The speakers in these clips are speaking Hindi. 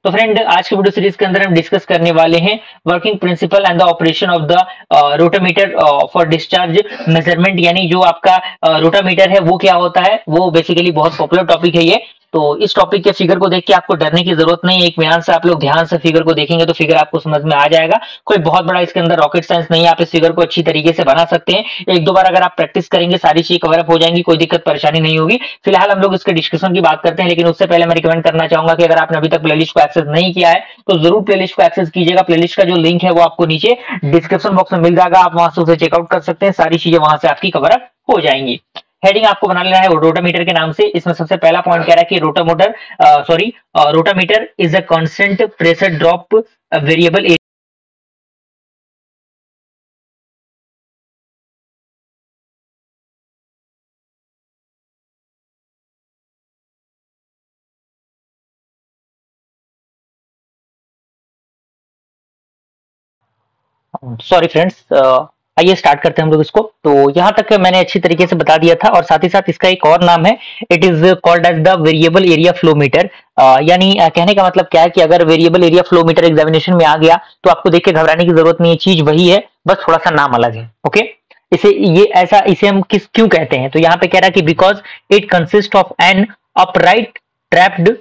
तो फ्रेंड, आज की वीडियो सीरीज के अंदर हम डिस्कस करने वाले हैं working principle and the operation of the rotameter for discharge measurement. यानी जो आपका रोटामीटर है वो क्या होता है, वो बेसिकली बहुत पॉपुलर टॉपिक है ये। तो इस टॉपिक के फिगर को देख के आपको डरने की जरूरत नहीं है। एक ध्यान से आप लोग ध्यान से फिगर को देखेंगे तो फिगर आपको समझ में आ जाएगा। कोई बहुत बड़ा इसके अंदर रॉकेट साइंस नहीं है, आप इस फिगर को अच्छी तरीके से बना सकते हैं। एक दो बार अगर आप प्रैक्टिस करेंगे सारी चीज कवर अप हो जाएंगी, कोई दिक्कत परेशानी नहीं होगी। फिलहाल हम लोग इसके डिस्कशन की बात करते हैं, लेकिन उससे पहले मैं रिकमेंड करना चाहूंगा कि अगर आपने अभी तक प्लेलिस्ट को एक्सेस नहीं किया है तो जरूर प्लेलिस्ट को एक्सेस कीजिएगा। प्लेलिस्ट का जो लिंक है वो आपको नीचे डिस्क्रिप्शन बॉक्स में मिल जाएगा, आप वहां से उसे चेकआउट कर सकते हैं। सारी चीजें वहां से आपकी कवर अप हो जाएंगी। हेडिंग आपको बना लेना है रोटामीटर के नाम से। इसमें सबसे पहला पॉइंट कह रहा है कि rotameter is a constant pressure drop variable. Sorry friends, आइए स्टार्ट करते हैं हम लोग इसको। तो यहाँ तक मैंने अच्छी तरीके से बता दिया था, और साथ ही साथ इसका एक और नाम है, it is called as the variable area flow meter. यानी कहने का मतलब क्या है कि अगर variable area flow meter examination में आ गया तो आपको देख के घबराने की जरूरत नहीं है, चीज वही है, बस थोड़ा सा नाम अलग है। ओके, इसे हम क्यों कहते हैं, तो यहाँ पे कह रहा है कि because it consist of an upright trapped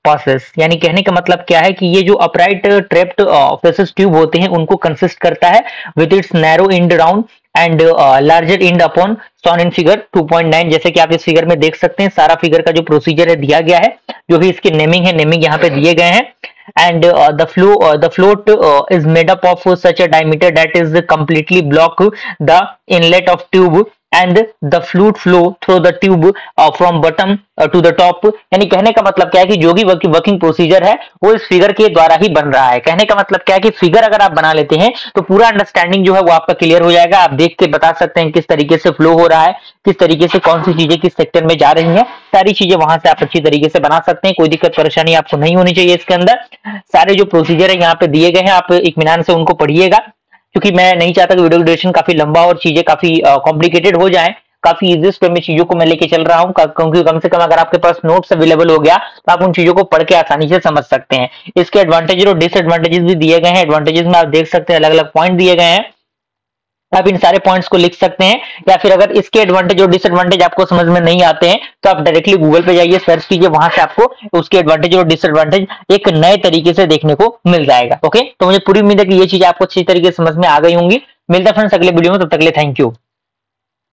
process. यानी कहने का मतलब क्या है कि ये जो अपराइट ट्रैप्ड फेसेस ट्यूब होते हैं उनको कंसिस्ट करता है with its narrow end round end larger end upon shown in figure 2.9। जैसे कि आप इस फिगर में देख सकते हैं, सारा फिगर का जो प्रोसीजर है दिया गया है, जो भी इसकी नेमिंग है, नेमिंग यहाँ पे दिए गए हैं। and the float is made up of such a diameter that is completely block the inlet of tube and the fluid flow through the tube from bottom to the top। यानी कहने का मतलब क्या है कि जो भी वर्किंग प्रोसीजर है वो इस फिगर के द्वारा ही बन रहा है। कहने का मतलब क्या है कि फिगर अगर आप बना लेते हैं तो पूरा अंडरस्टैंडिंग जो है वो आपका क्लियर हो जाएगा। आप देख के बता सकते हैं किस तरीके से फ्लो हो रहा है, किस तरीके से कौन सी चीजें किस सेक्टर में जा रही हैं, सारी चीजें वहां से आप अच्छी तरीके से बना सकते हैं। कोई दिक्कत परेशानी आपको नहीं होनी चाहिए इसके अंदर। सारे जो प्रोसीजर है यहाँ पे दिए गए हैं, आप इत्मीनान से उनको पढ़िएगा, क्योंकि मैं नहीं चाहता कि वीडियो ड्यूरेशन काफी लंबा और चीजें काफी कॉम्प्लिकेटेड हो जाएं। काफी इजी पे मैं चीजों को मैं लेके चल रहा हूँ, क्योंकि कम से कम अगर आपके पास नोट्स अवेलेबल हो गया तो आप उन चीजों को पढ़ के आसानी से समझ सकते हैं। इसके एडवांटेज और डिसएडवांटेजेस भी दिए गए हैं। एडवांटेजेस में आप देख सकते हैं अलग अलग पॉइंट दिए गए हैं, आप इन सारे पॉइंट्स को लिख सकते हैं। या फिर अगर इसके एडवांटेज और डिसएडवांटेज आपको समझ में नहीं आते हैं तो आप डायरेक्टली गूगल पे जाइए, सर्च कीजिए, वहां से आपको उसके एडवांटेज और डिसएडवांटेज एक नए तरीके से देखने को मिल जाएगा। ओके, तो मुझे पूरी उम्मीद है कि ये चीज आपको अच्छी तरीके से समझ में आ गई होंगी। मिलता है फ्रेंड्स अगले वीडियो में, तब तक के लिए थैंक यू।